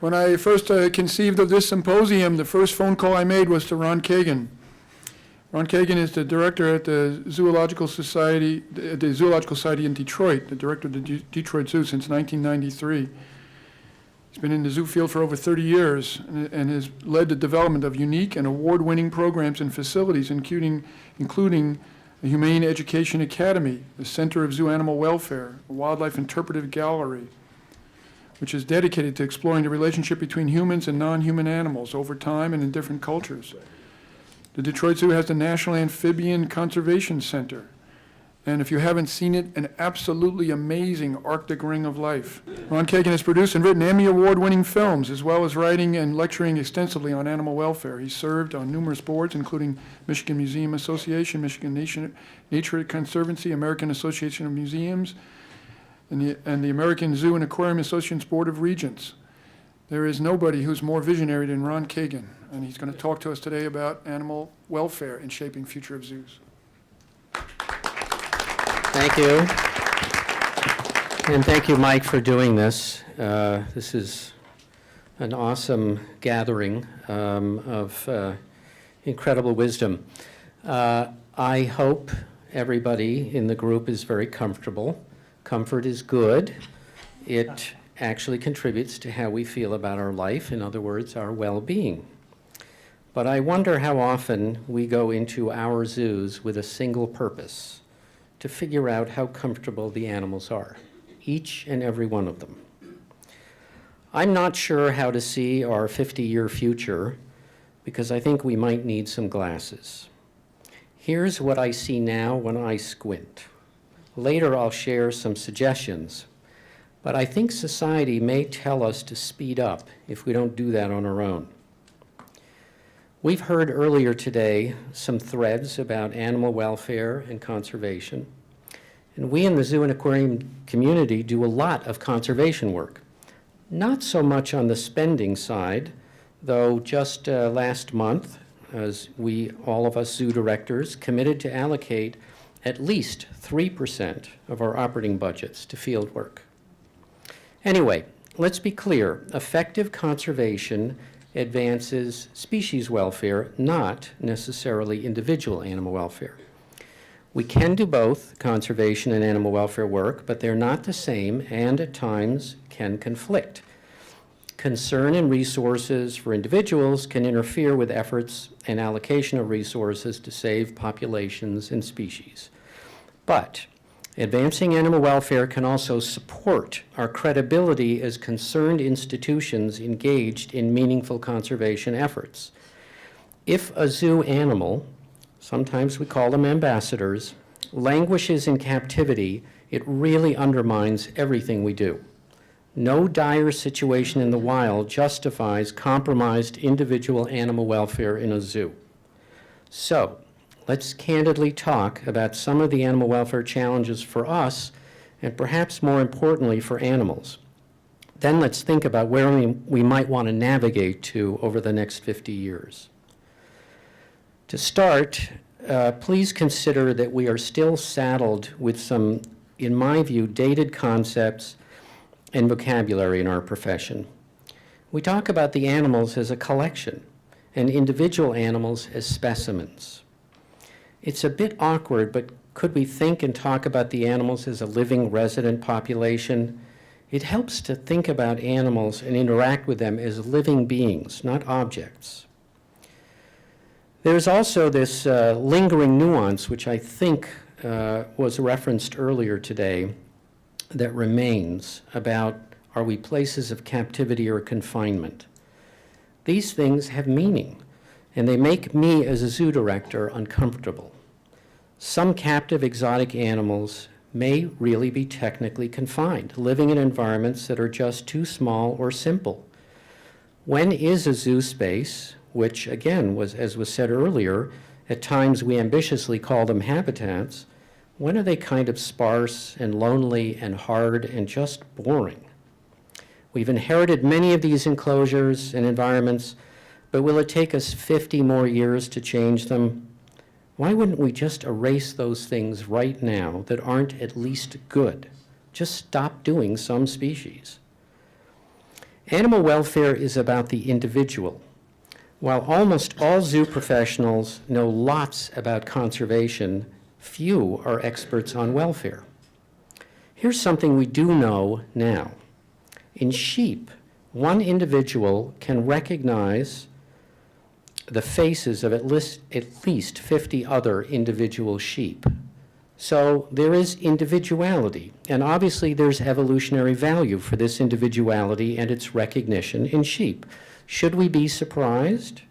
When I first conceived of this symposium, the first phone call I made was to Ron Kagan. Ron Kagan is the director at the Zoological Society in Detroit, the director of the Detroit Zoo since 1993. He's been in the zoo field for over 30 years and has led the development of unique and award-winning programs and facilities, including the Humane Education Academy, the Center of Zoo Animal Welfare, a Wildlife Interpretive Gallery, which is dedicated to exploring the relationship between humans and non-human animals over time and in different cultures. The Detroit Zoo has the National Amphibian Conservation Center, and if you haven't seen it, an absolutely amazing Arctic ring of life. Ron Kagan has produced and written Emmy Award-winning films, as well as writing and lecturing extensively on animal welfare. He served on numerous boards, including Michigan Museum Association, Michigan Nature Conservancy, American Association of Museums, and the American Zoo and Aquarium Association's Board of Regents. There is nobody who's more visionary than Ron Kagan, and he's going to talk to us today about animal welfare and shaping future of zoos. Thank you. And thank you, Mike, for doing this. This is an awesome gathering of incredible wisdom. I hope everybody in the group is very comfortable. Comfort is good. It actually contributes to how we feel about our life, in other words, our well-being. But I wonder how often we go into our zoos with a single purpose: to figure out how comfortable the animals are, each and every one of them. I'm not sure how to see our 50-year future because I think we might need some glasses. Here's what I see now when I squint. Later I'll share some suggestions, but I think society may tell us to speed up if we don't do that on our own. We've heard earlier today some threads about animal welfare and conservation. And we in the zoo and aquarium community do a lot of conservation work. Not so much on the spending side, though just last month, as all of us zoo directors, committed to allocate at least 3% of our operating budgets to field work. Anyway, let's be clear. Effective conservation advances species welfare, not necessarily individual animal welfare. We can do both conservation and animal welfare work, but they're not the same and at times can conflict. Concern and resources for individuals can interfere with efforts and allocation of resources to save populations and species. But advancing animal welfare can also support our credibility as concerned institutions engaged in meaningful conservation efforts. If a zoo animal, sometimes we call them ambassadors, languishes in captivity, it really undermines everything we do. No dire situation in the wild justifies compromised individual animal welfare in a zoo. So, let's candidly talk about some of the animal welfare challenges for us, and perhaps more importantly for animals. Then let's think about where we might want to navigate to over the next 50 years. To start, please consider that we are still saddled with some, in my view, dated concepts and vocabulary in our profession. We talk about the animals as a collection and individual animals as specimens. It's a bit awkward, but could we think and talk about the animals as a living resident population? It helps to think about animals and interact with them as living beings, not objects. There's also this lingering nuance, which I think was referenced earlier today, that remains about, are we places of captivity or confinement? These things have meaning, and they make me as a zoo director uncomfortable. Some captive exotic animals may really be technically confined, living in environments that are just too small or simple. When is a zoo space, which again was, as was said earlier, at times we ambitiously call them habitats, when are they kind of sparse and lonely and hard and just boring? We've inherited many of these enclosures and environments, but will it take us 50 more years to change them? Why wouldn't we just erase those things right now that aren't at least good? Just stop doing some species. Animal welfare is about the individual. While almost all zoo professionals know lots about conservation, few are experts on welfare. Here's something we do know now. In sheep, one individual can recognize the faces of at least 50 other individual sheep. So there is individuality, and obviously there's evolutionary value for this individuality and its recognition in sheep. Should we be surprised?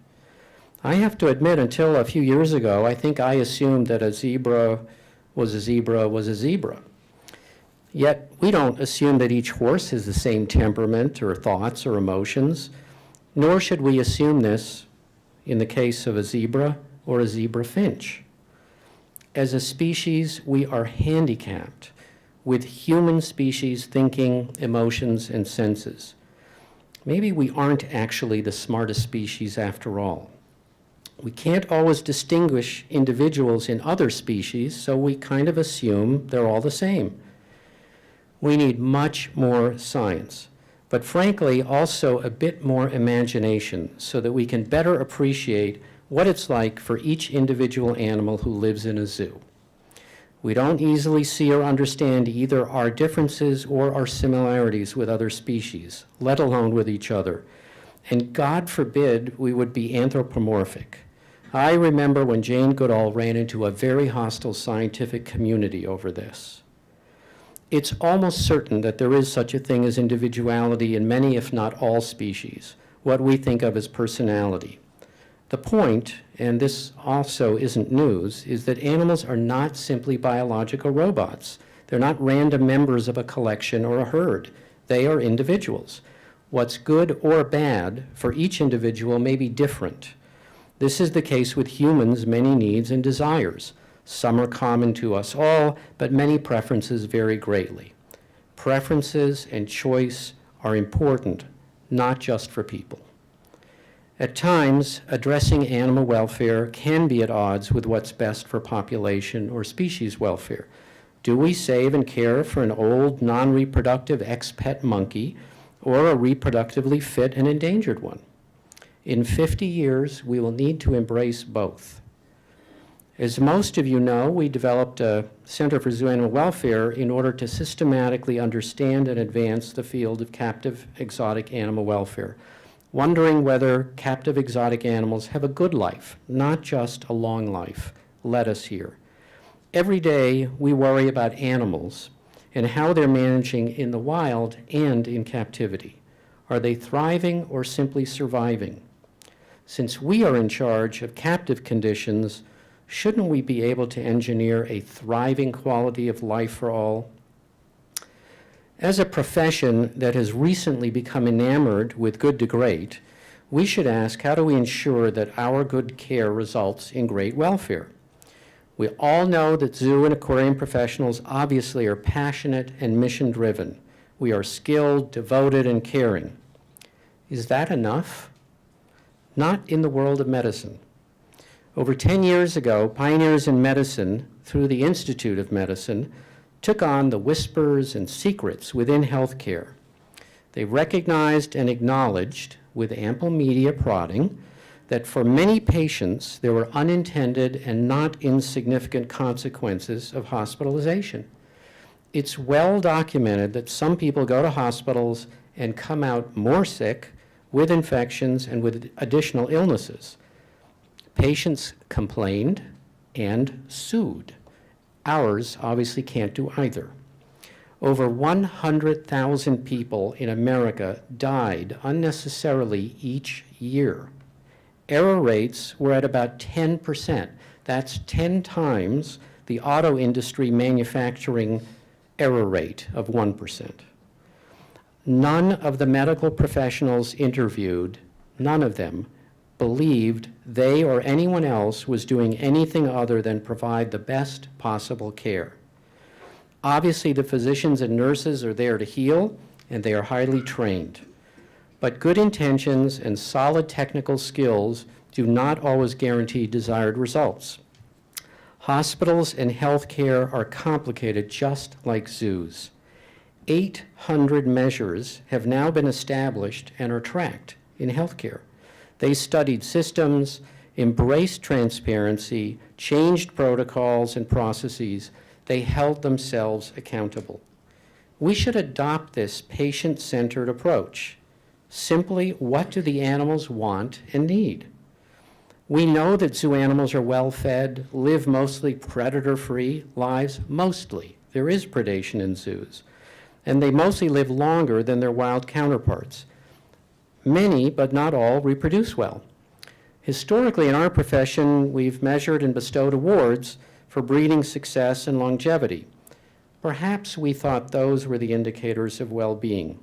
I have to admit, until a few years ago, I think I assumed that a zebra was a zebra was a zebra. Yet we don't assume that each horse has the same temperament or thoughts or emotions, nor should we assume this in the case of a zebra or a zebra finch. As a species, we are handicapped with human species thinking, emotions, and senses. Maybe we aren't actually the smartest species after all. We can't always distinguish individuals in other species, so we kind of assume they're all the same. We need much more science, but frankly, also a bit more imagination so that we can better appreciate what it's like for each individual animal who lives in a zoo. We don't easily see or understand either our differences or our similarities with other species, let alone with each other. And God forbid we would be anthropomorphic. I remember when Jane Goodall ran into a very hostile scientific community over this. It's almost certain that there is such a thing as individuality in many, if not all, species, what we think of as personality. The point, and this also isn't news, is that animals are not simply biological robots. They're not random members of a collection or a herd. They are individuals. What's good or bad for each individual may be different. This is the case with humans' many needs and desires. Some are common to us all, but many preferences vary greatly. Preferences and choice are important, not just for people. At times, addressing animal welfare can be at odds with what's best for population or species welfare. Do we save and care for an old, non-reproductive ex-pet monkey or a reproductively fit and endangered one? In 50 years, we will need to embrace both. As most of you know, we developed a Center for Zoo Animal Welfare in order to systematically understand and advance the field of captive exotic animal welfare, wondering whether captive exotic animals have a good life, not just a long life. Let us hear. Every day, we worry about animals and how they're managing in the wild and in captivity. Are they thriving or simply surviving? Since we are in charge of captive conditions, shouldn't we be able to engineer a thriving quality of life for all? As a profession that has recently become enamored with good to great, we should ask, how do we ensure that our good care results in great welfare? We all know that zoo and aquarium professionals obviously are passionate and mission-driven. We are skilled, devoted, and caring. Is that enough? Not in the world of medicine. Over 10 years ago, pioneers in medicine, through the Institute of Medicine, took on the whispers and secrets within healthcare. They recognized and acknowledged, with ample media prodding, that for many patients there were unintended and not insignificant consequences of hospitalization. It's well documented that some people go to hospitals and come out more sick with infections and with additional illnesses. Patients complained and sued. Ours obviously can't do either. Over 100,000 people in America died unnecessarily each year. Error rates were at about 10%. That's 10 times the auto industry manufacturing error rate of 1%. None of the medical professionals interviewed, none of them, believed they or anyone else was doing anything other than provide the best possible care. Obviously, the physicians and nurses are there to heal, and they are highly trained. But good intentions and solid technical skills do not always guarantee desired results. Hospitals and healthcare are complicated just like zoos. 800 measures have now been established and are tracked in healthcare. They studied systems, embraced transparency, changed protocols and processes. They held themselves accountable. We should adopt this patient-centered approach. Simply, what do the animals want and need? We know that zoo animals are well-fed, live mostly predator-free lives, mostly. There is predation in zoos. And they mostly live longer than their wild counterparts. Many, but not all, reproduce well. Historically, in our profession, we've measured and bestowed awards for breeding success and longevity. Perhaps we thought those were the indicators of well-being.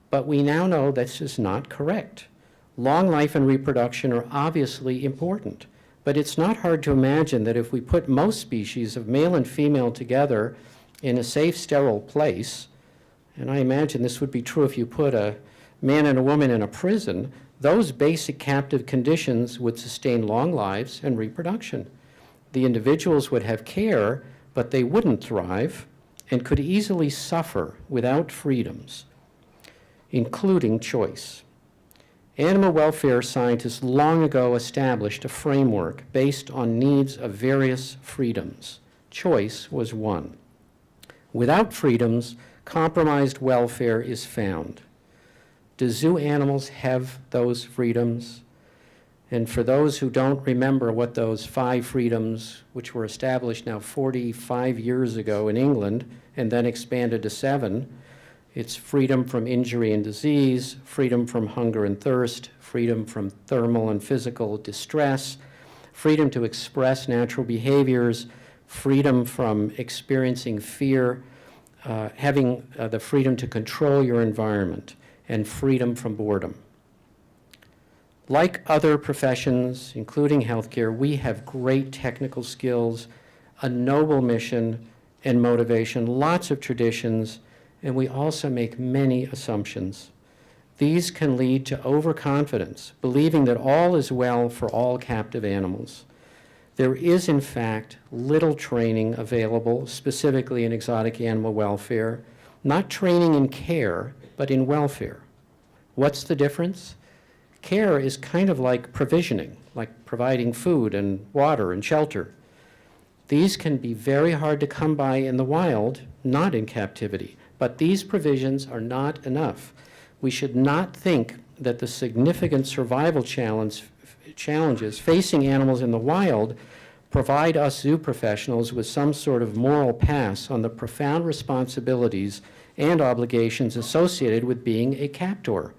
But we now know this is not correct. Long life and reproduction are obviously important, but it's not hard to imagine that if we put most species of male and female together in a safe, sterile place, and I imagine this would be true if you put a man and a woman in a prison, those basic captive conditions would sustain long lives and reproduction. The individuals would have care, but they wouldn't thrive and could easily suffer without freedoms, including choice. Animal welfare scientists long ago established a framework based on needs of various freedoms. Choice was one. Without freedoms, compromised welfare is found. Do zoo animals have those freedoms? And for those who don't remember what those 5 freedoms, which were established now 45 years ago in England and then expanded to 7, it's freedom from injury and disease, freedom from hunger and thirst, freedom from thermal and physical distress, freedom to express natural behaviors, freedom from experiencing fear, having the freedom to control your environment, and freedom from boredom. Like other professions, including healthcare, we have great technical skills, a noble mission and motivation, lots of traditions, and we also make many assumptions. These can lead to overconfidence, believing that all is well for all captive animals. There is, in fact, little training available, specifically in exotic animal welfare, not training in care, but in welfare. What's the difference? Care is kind of like provisioning, like providing food and water and shelter. These can be very hard to come by in the wild, not in captivity. But these provisions are not enough. We should not think that the significant survival challenges facing animals in the wild provide us zoo professionals with some sort of moral pass on the profound responsibilities and obligations associated with being a captor.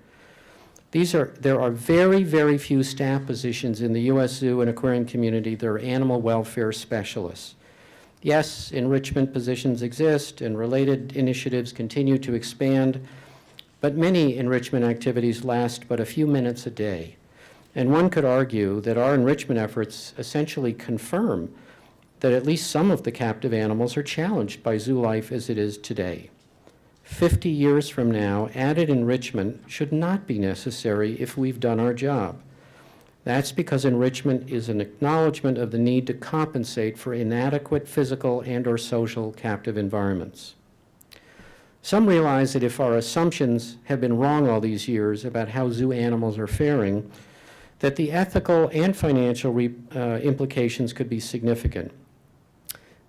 There are very, very few staff positions in the U.S. zoo and aquarium community that are animal welfare specialists. Yes, enrichment positions exist and related initiatives continue to expand, but many enrichment activities last but a few minutes a day. And one could argue that our enrichment efforts essentially confirm that at least some of the captive animals are challenged by zoo life as it is today. 50 years from now, added enrichment should not be necessary if we've done our job. That's because enrichment is an acknowledgement of the need to compensate for inadequate physical and/or social captive environments. Some realize that if our assumptions have been wrong all these years about how zoo animals are faring, that the ethical and financial implications could be significant.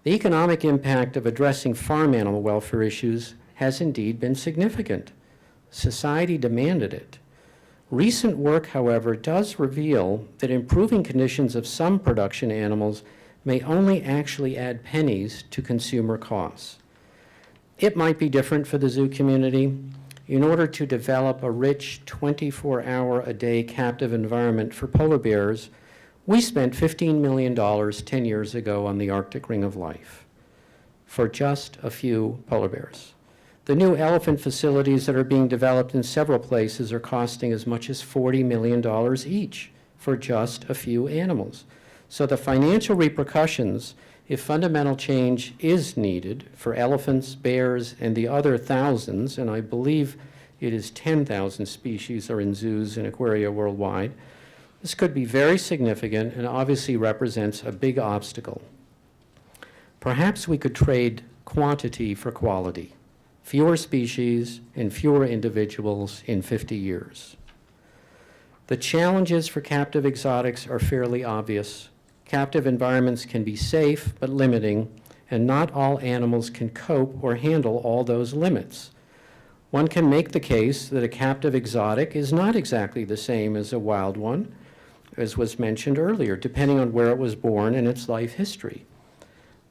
The economic impact of addressing farm animal welfare issues has indeed been significant. Society demanded it. Recent work, however, does reveal that improving conditions of some production animals may only actually add pennies to consumer costs. It might be different for the zoo community. In order to develop a rich 24-hour-a-day captive environment for polar bears, we spent $15 million 10 years ago on the Arctic Ring of Life for just a few polar bears. The new elephant facilities that are being developed in several places are costing as much as $40 million each for just a few animals. So the financial repercussions, if fundamental change is needed for elephants, bears, and the other thousands, and I believe it is 10,000 species are in zoos and aquaria worldwide, this could be very significant and obviously represents a big obstacle. Perhaps we could trade quantity for quality. fewer species and fewer individuals in 50 years. The challenges for captive exotics are fairly obvious. Captive environments can be safe but limiting, and not all animals can cope or handle all those limits. One can make the case that a captive exotic is not exactly the same as a wild one, as was mentioned earlier, depending on where it was born and its life history.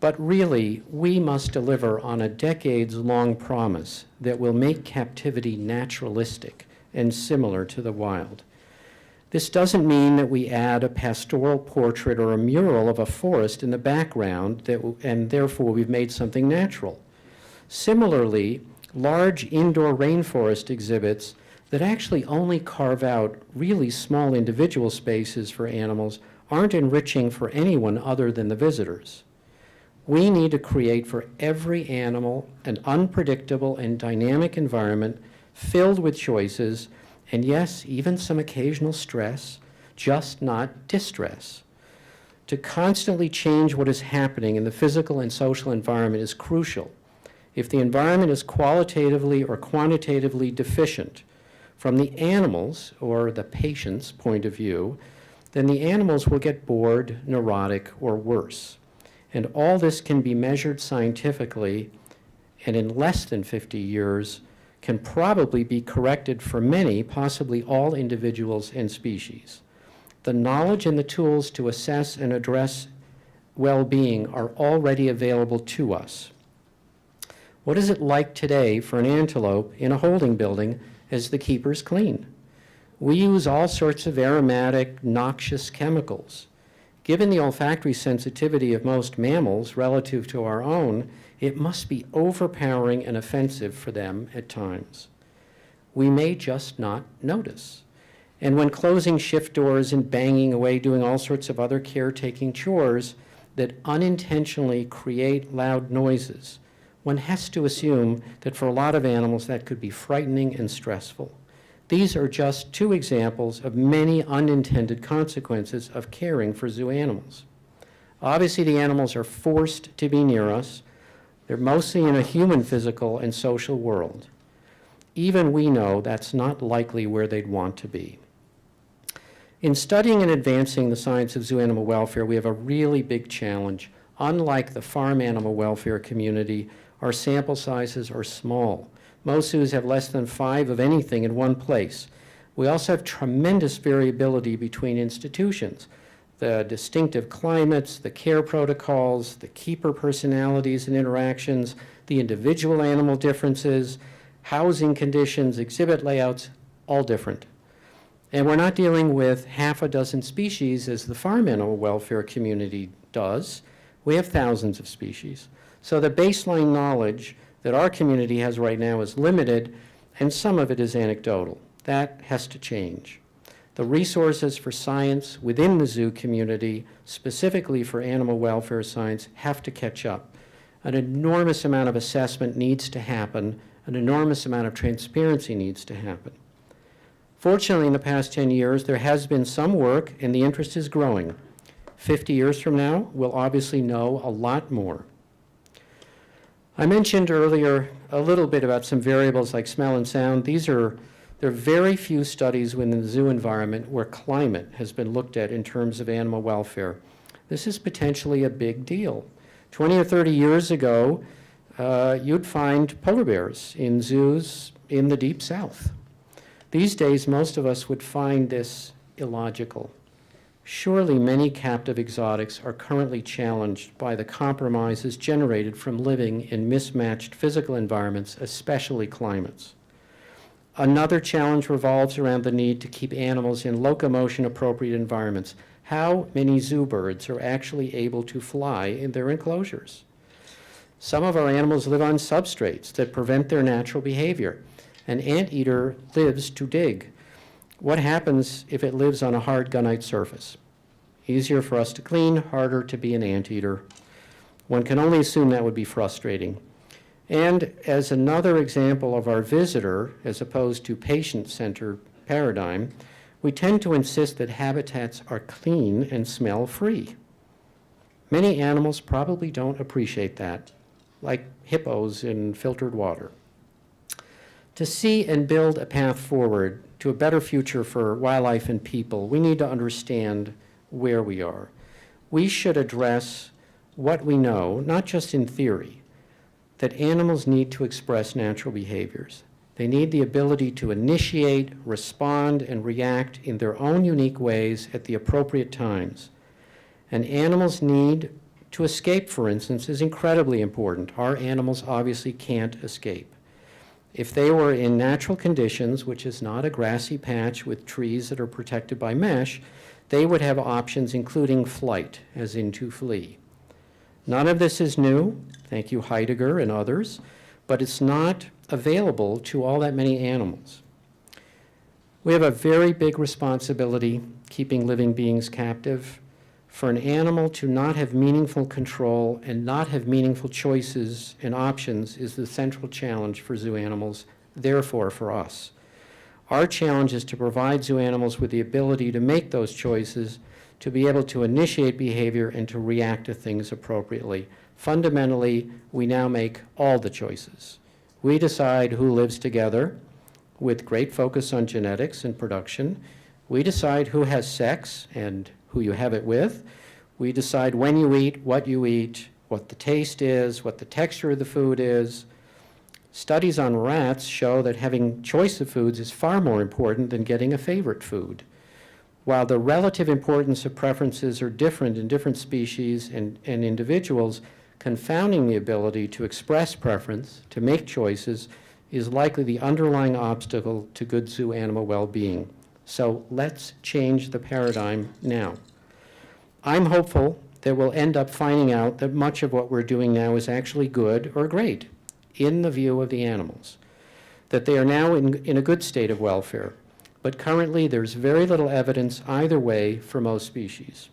But really, we must deliver on a decades-long promise that will make captivity naturalistic and similar to the wild. This doesn't mean that we add a pastoral portrait or a mural of a forest in the background and therefore we've made something natural. Similarly, large indoor rainforest exhibits that actually only carve out really small individual spaces for animals aren't enriching for anyone other than the visitors. We need to create for every animal an unpredictable and dynamic environment filled with choices, and yes, even some occasional stress, just not distress. To constantly change what is happening in the physical and social environment is crucial. If the environment is qualitatively or quantitatively deficient from the animals or the patient's point of view, then the animals will get bored, neurotic, or worse. And all this can be measured scientifically, and in less than 50 years, can probably be corrected for many, possibly all individuals and species. The knowledge and the tools to assess and address well-being are already available to us. What is it like today for an antelope in a holding building as the keepers clean? We use all sorts of aromatic, noxious chemicals. Given the olfactory sensitivity of most mammals relative to our own, it must be overpowering and offensive for them at times. We may just not notice. And when closing shift doors and banging away doing all sorts of other caretaking chores that unintentionally create loud noises, one has to assume that for a lot of animals that could be frightening and stressful. These are just two examples of many unintended consequences of caring for zoo animals. Obviously, the animals are forced to be near us. They're mostly in a human physical and social world. Even we know that's not likely where they'd want to be. In studying and advancing the science of zoo animal welfare, we have a really big challenge. Unlike the farm animal welfare community, our sample sizes are small. Most zoos have less than 5 of anything in one place. We also have tremendous variability between institutions. The distinctive climates, the care protocols, the keeper personalities and interactions, the individual animal differences, housing conditions, exhibit layouts, all different. And we're not dealing with half a dozen species as the farm animal welfare community does. We have thousands of species. So the baseline knowledge that our community has right now is limited, and some of it is anecdotal. That has to change. The resources for science within the zoo community, specifically for animal welfare science, have to catch up. An enormous amount of assessment needs to happen. An enormous amount of transparency needs to happen. Fortunately, in the past 10 years, there has been some work, and the interest is growing. 50 years from now, we'll obviously know a lot more. I mentioned earlier a little bit about some variables like smell and sound. There are very few studies within the zoo environment where climate has been looked at in terms of animal welfare. This is potentially a big deal. 20 or 30 years ago, you'd find polar bears in zoos in the deep south. These days, most of us would find this illogical. Surely many captive exotics are currently challenged by the compromises generated from living in mismatched physical environments, especially climates. Another challenge revolves around the need to keep animals in locomotion-appropriate environments. How many zoo birds are actually able to fly in their enclosures? Some of our animals live on substrates that prevent their natural behavior. An anteater lives to dig. What happens if it lives on a hard gunite surface? Easier for us to clean, harder to be an anteater. One can only assume that would be frustrating. And as another example of our visitor, as opposed to patient-centered paradigm, we tend to insist that habitats are clean and smell-free. Many animals probably don't appreciate that, like hippos in filtered water. To see and build a path forward to a better future for wildlife and people, we need to understand where we are. We should address what we know, not just in theory, that animals need to express natural behaviors. They need the ability to initiate, respond, and react in their own unique ways at the appropriate times. And animals' need to escape, for instance, is incredibly important. Our animals obviously can't escape. If they were in natural conditions, which is not a grassy patch with trees that are protected by mesh, they would have options including flight, as in to flee. None of this is new, thank you Heidegger and others, but it's not available to all that many animals. We have a very big responsibility keeping living beings captive. For an animal to not have meaningful control and not have meaningful choices and options is the central challenge for zoo animals, therefore for us. Our challenge is to provide zoo animals with the ability to make those choices, to be able to initiate behavior and to react to things appropriately. Fundamentally, we now make all the choices. We decide who lives together with great focus on genetics and production. We decide who has sex and who you have it with. We decide when you eat, what the taste is, what the texture of the food is. Studies on rats show that having choice of foods is far more important than getting a favorite food. While the relative importance of preferences are different in different species and individuals, confounding the ability to express preference, to make choices, is likely the underlying obstacle to good zoo animal well-being. So let's change the paradigm now. I'm hopeful that we'll end up finding out that much of what we're doing now is actually good or great in the view of the animals, that they are now in a good state of welfare. But currently there's very little evidence either way for most species.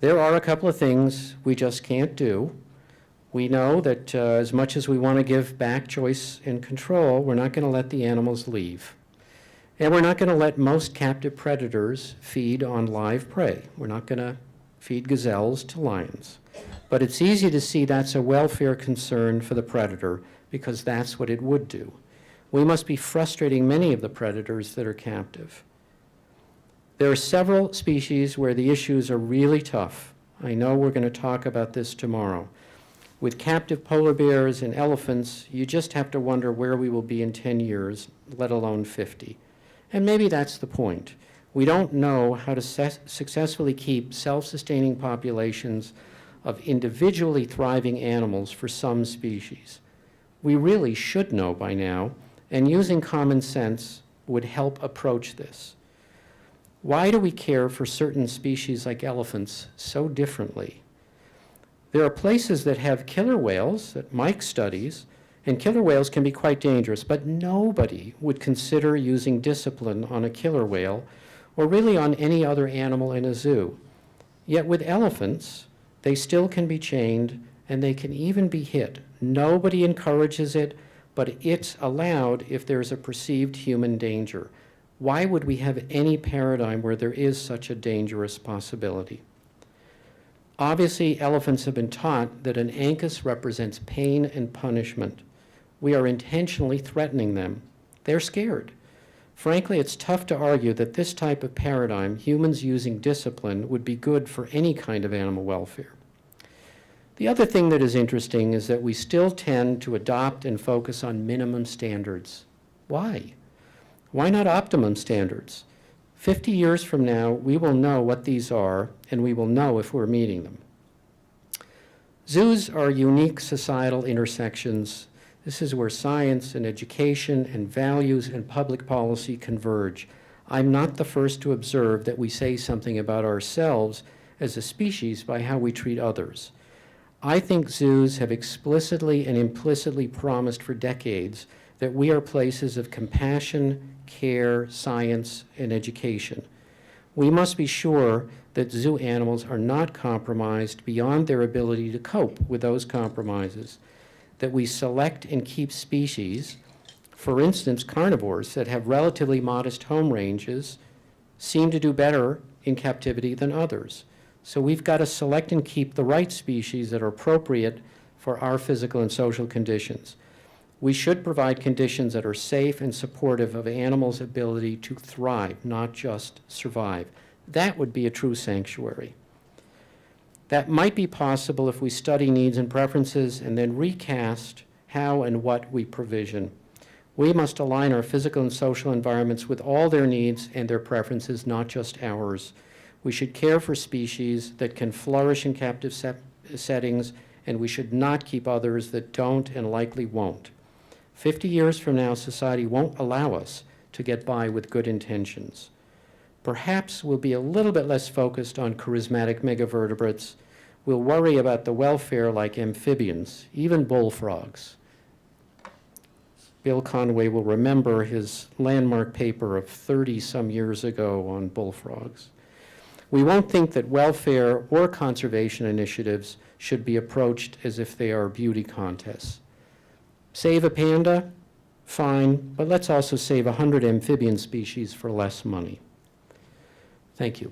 There are a couple of things we just can't do. We know that as much as we want to give back choice and control, we're not going to let the animals leave. And we're not going to let most captive predators feed on live prey. We're not going to feed gazelles to lions. But it's easy to see that's a welfare concern for the predator because that's what it would do. We must be frustrating many of the predators that are captive. There are several species where the issues are really tough. I know we're going to talk about this tomorrow. With captive polar bears and elephants, you just have to wonder where we will be in 10 years, let alone 50. And maybe that's the point. We don't know how to successfully keep self-sustaining populations of individually thriving animals for some species. We really should know by now, and using common sense would help approach this. Why do we care for certain species like elephants so differently? There are places that have killer whales that Mike studies, and killer whales can be quite dangerous, but nobody would consider using discipline on a killer whale or really on any other animal in a zoo. Yet with elephants, they still can be chained and they can even be hit. Nobody encourages it, but it's allowed if there's a perceived human danger. Why would we have any paradigm where there is such a dangerous possibility? Obviously, elephants have been taught that an ankus represents pain and punishment. We are intentionally threatening them. They're scared. Frankly, it's tough to argue that this type of paradigm, humans using discipline, would be good for any kind of animal welfare. The other thing that is interesting is that we still tend to adopt and focus on minimum standards. Why? Why not optimum standards? 50 years from now, we will know what these are, and we will know if we're meeting them. Zoos are unique societal intersections. This is where science and education and values and public policy converge. I'm not the first to observe that we say something about ourselves as a species by how we treat others. I think zoos have explicitly and implicitly promised for decades that we are places of compassion, care, science, and education. We must be sure that zoo animals are not compromised beyond their ability to cope with those compromises, that we select and keep species, for instance, carnivores that have relatively modest home ranges seem to do better in captivity than others. So we've got to select and keep the right species that are appropriate for our physical and social conditions. We should provide conditions that are safe and supportive of animals' ability to thrive, not just survive. That would be a true sanctuary. That might be possible if we study needs and preferences and then recast how and what we provision. We must align our physical and social environments with all their needs and their preferences, not just ours. We should care for species that can flourish in captive settings, and we should not keep others that don't and likely won't. 50 years from now, society won't allow us to get by with good intentions. Perhaps we'll be a little bit less focused on charismatic megavertebrates. We'll worry about the welfare like amphibians, even bullfrogs. Bill Conway will remember his landmark paper of 30-some years ago on bullfrogs. We won't think that welfare or conservation initiatives should be approached as if they are beauty contests. Save a panda? Fine, but let's also save 100 amphibian species for less money. Thank you.